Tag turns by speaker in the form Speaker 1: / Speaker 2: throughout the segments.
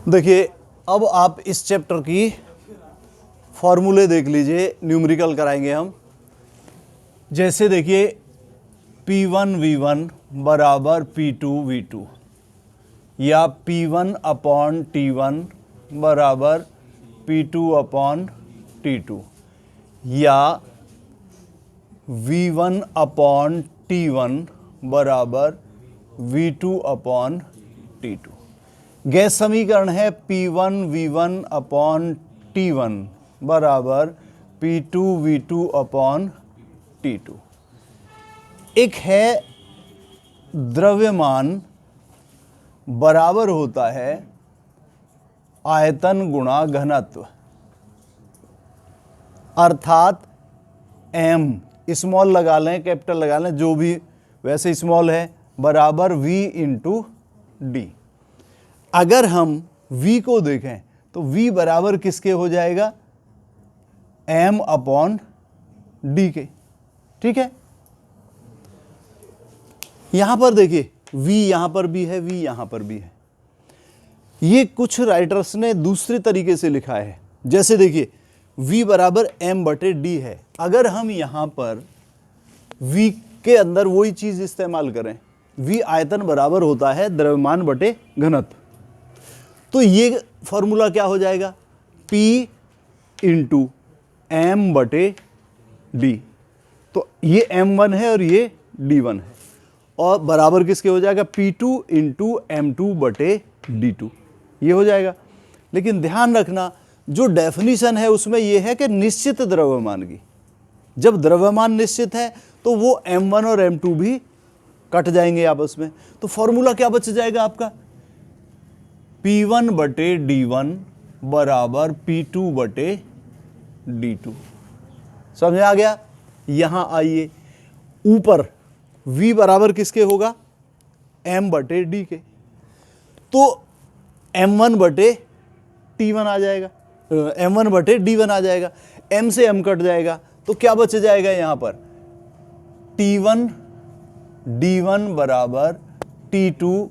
Speaker 1: देखिए, अब आप इस चैप्टर की फॉर्मूले देख लीजिए, न्यूमेरिकल कराएंगे हम। जैसे देखिए P1 V1 बराबर P2 V2 या P1 अपॉन T1 बराबर P2 अपॉन T2 या V1 अपॉन T1 बराबर V2 अपॉन T2। गैस समीकरण है P1 V1 अपॉन T1 बराबर P2 V2 अपॉन T2। एक है द्रव्यमान बराबर होता है आयतन गुणा घनत्व, अर्थात m स्मॉल लगा लें, कैपिटल लगा लें, जो भी वैसे स्मॉल है, बराबर v इंटू डी। अगर हम v को देखें तो v बराबर किसके हो जाएगा? m अपॉन डी के। ठीक है, यहां पर देखिए v यहां पर भी है, v यहां पर भी है। ये कुछ राइटर्स ने दूसरे तरीके से लिखा है। जैसे देखिए v बराबर m बटे डी है। अगर हम यहां पर v के अंदर वही चीज इस्तेमाल करें, v आयतन बराबर होता है द्रव्यमान बटे घनत्व, तो ये फॉर्मूला क्या हो जाएगा? p इंटू m बटे डी। तो ये m1 है और ये d1 है, और बराबर किसके हो जाएगा? P2 इंटू M2 बटे D2, ये हो जाएगा। लेकिन ध्यान रखना, जो डेफिनीशन है उसमें यह है कि निश्चित द्रव्यमान की। जब द्रव्यमान निश्चित है तो वो M1 और M2 भी कट जाएंगे आपस में। तो फॉर्मूला क्या बच जाएगा आपका? P1 बटे D1 बराबर P2 बटे D2। समझ आ गया? यहां आइए, ऊपर v बराबर किसके होगा? m बटे डी के। तो m1 बटे t1 आ जाएगा, m1 बटे d1 आ जाएगा। m से m कट जाएगा तो क्या बच जाएगा यहां पर? t1 d1 बराबर t2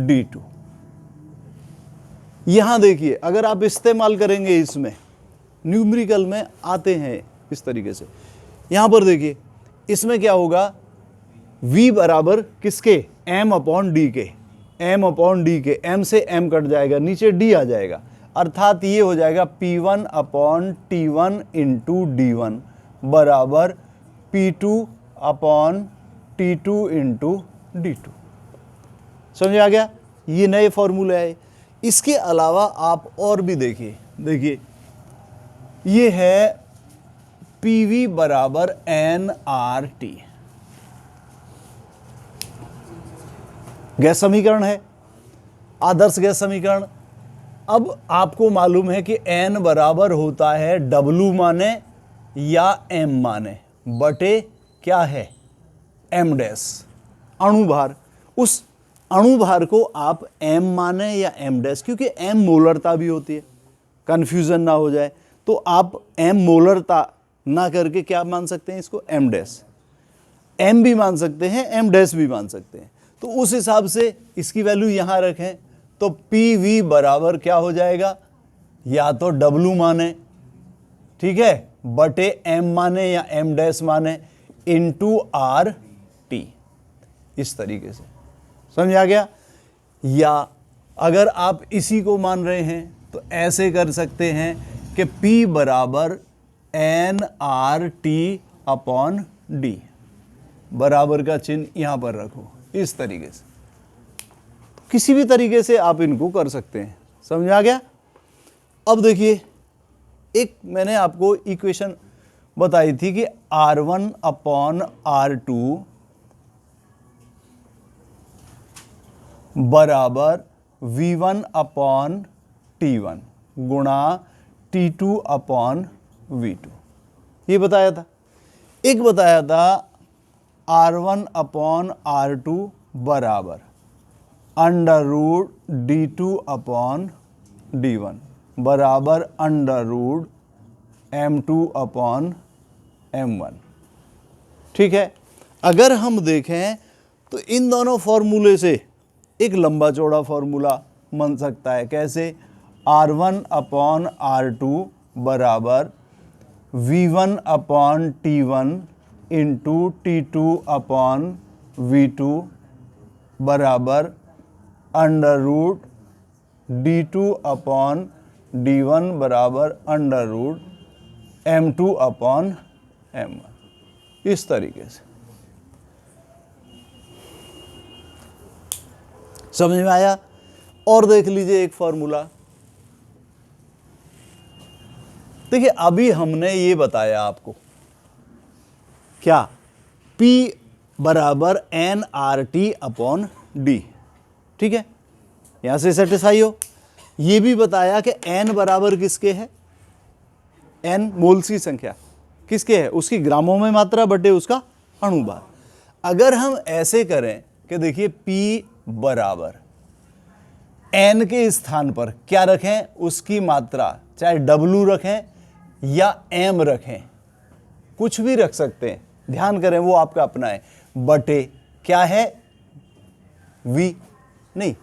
Speaker 1: d2। यहां देखिए, अगर आप इस्तेमाल करेंगे, इसमें न्यूमेरिकल में आते हैं इस तरीके से। यहां पर देखिए, इसमें क्या होगा? v बराबर किसके? m अपॉन डी के। m अपॉन डी के, m से m कट जाएगा, नीचे d आ जाएगा, अर्थात ये हो जाएगा P1 upon T1 into D1 बराबर P2 upon T2 into D2। समझ आ गया? ये नए फॉर्मूले है। इसके अलावा आप और भी देखिए ये है PV बराबर nRT, गैस समीकरण है, आदर्श गैस समीकरण। अब आपको मालूम है कि n बराबर होता है W माने या m माने बटे क्या है? m डैश, अणुभार। उस अणुभार को आप m माने या m डैश, क्योंकि m मोलरता भी होती है, कंफ्यूजन ना हो जाए, तो आप m मोलरता ना करके क्या मान सकते हैं? इसको m डैश, m भी मान सकते हैं, m डैश भी मान सकते हैं। तो उस हिसाब से इसकी वैल्यू यहां रखें तो PV बराबर क्या हो जाएगा? या तो W माने, ठीक है, बटे M माने या M डैश माने, इंटू RT। इस तरीके से समझ आ गया? या अगर आप इसी को मान रहे हैं तो ऐसे कर सकते हैं कि P बराबर nRT अपॉन D, बराबर का चिन्ह यहां पर रखो, इस तरीके से। तो किसी भी तरीके से आप इनको कर सकते हैं। समझ आ गया? अब देखिए, एक मैंने आपको इक्वेशन बताई थी कि R1 अपॉन R2 बराबर V1 अपॉन T1 गुणा T2 अपॉन V2, ये बताया था। एक बताया था R1 अपॉन R2 बराबर under root D2 upon D1 बराबर under root M2 upon M1। ठीक है, अगर हम देखें तो इन दोनों फॉर्मूले से एक लंबा चौड़ा फॉर्मूला बन सकता है। कैसे? R1/R2 बराबर V1/T1 इंटू T2/V2 बराबर √ D2/D1 बराबर √ M2/M1। इस तरीके से समझ में आया? और देख लीजिए एक फॉर्मूला। देखिए अभी हमने ये बताया आपको क्या, P बराबर nRT/D, ठीक है, यहां से सेटिस्फाई हो। ये भी बताया कि n बराबर किसके है, n मोल्स की संख्या किसके है, उसकी ग्रामों में मात्रा बटे उसका अणुभार। अगर हम ऐसे करें कि देखिए P बराबर n के स्थान पर क्या रखें, उसकी मात्रा, चाहे W रखें या m रखें, कुछ भी रख सकते हैं, ध्यान करें वो आपका अपना है, बटे क्या है V, नहीं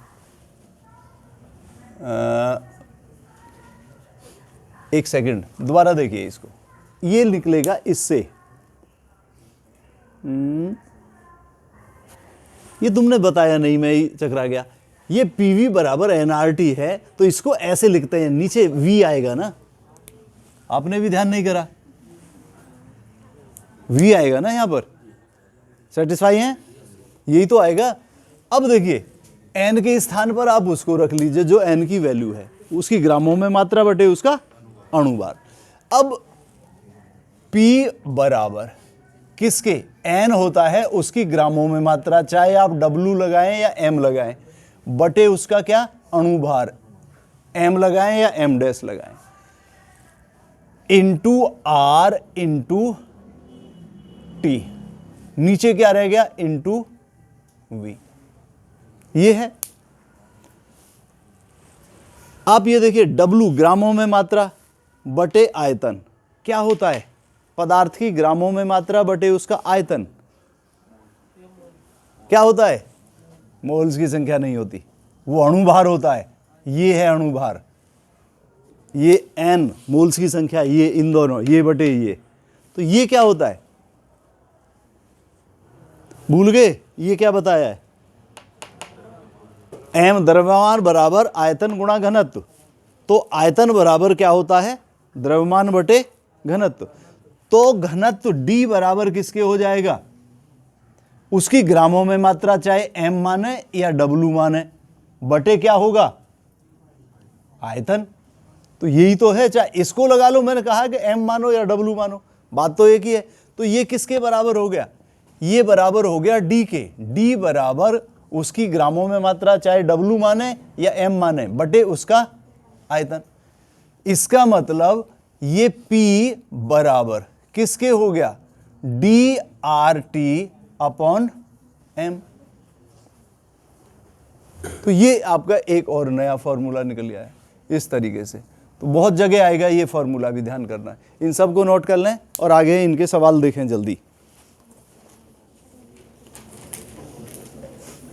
Speaker 1: एक सेकंड दोबारा देखिए इसको, ये निकलेगा इससे, ये तुमने बताया नहीं, मैं ही चकरा गया। ये PV बराबर nRT है तो इसको ऐसे लिखते हैं, नीचे V आएगा ना, आपने भी ध्यान नहीं करा, V आएगा ना यहां पर, सेटिस्फाई है, यही तो आएगा। अब देखिए n के स्थान पर आप उसको रख लीजिए जो n की वैल्यू है, उसकी ग्रामों में मात्रा बटे उसका अणुभार। अब P बराबर किसके, n होता है उसकी ग्रामों में मात्रा, चाहे आप W लगाएं या M लगाएं, बटे उसका क्या अणुभार, M लगाएं या M डैश लगाएं, इंटू R इंटू T, नीचे क्या रह गया इंटू V, ये है। आप ये देखिए W ग्रामों में मात्रा बटे आयतन, क्या होता है, पदार्थ की ग्रामों में मात्रा बटे उसका आयतन, क्या होता है, मोल्स की संख्या नहीं होती, वो अणुभार होता है, ये है अणुभार, ये n मोल्स की संख्या, ये इन दोनों, ये बटे ये, तो ये क्या होता है, भूल गए, ये क्या बताया है, m द्रव्यमान बराबर आयतन गुणा घनत्व, तो आयतन बराबर क्या होता है, द्रव्यमान बटे घनत्व, तो घनत्व D बराबर किसके हो जाएगा, उसकी ग्रामों में मात्रा, चाहे m माने या W माने, बटे क्या होगा आयतन। तो यही तो है, चाहे इसको लगा लो, मैंने कहा कि m मानो या W मानो, बात तो एक ही है। तो ये किसके बराबर हो गया, ये बराबर हो गया D के, D बराबर उसकी ग्रामों में मात्रा, चाहे W माने या M माने, बटे उसका आयतन। इसका मतलब ये P बराबर किसके हो गया, DRT/M। तो ये आपका एक और नया फॉर्मूला निकल गया है इस तरीके से। तो बहुत जगह आएगा ये फॉर्मूला, भी ध्यान करना है, इन सबको नोट कर लें और आगे इनके सवाल देखें जल्दी।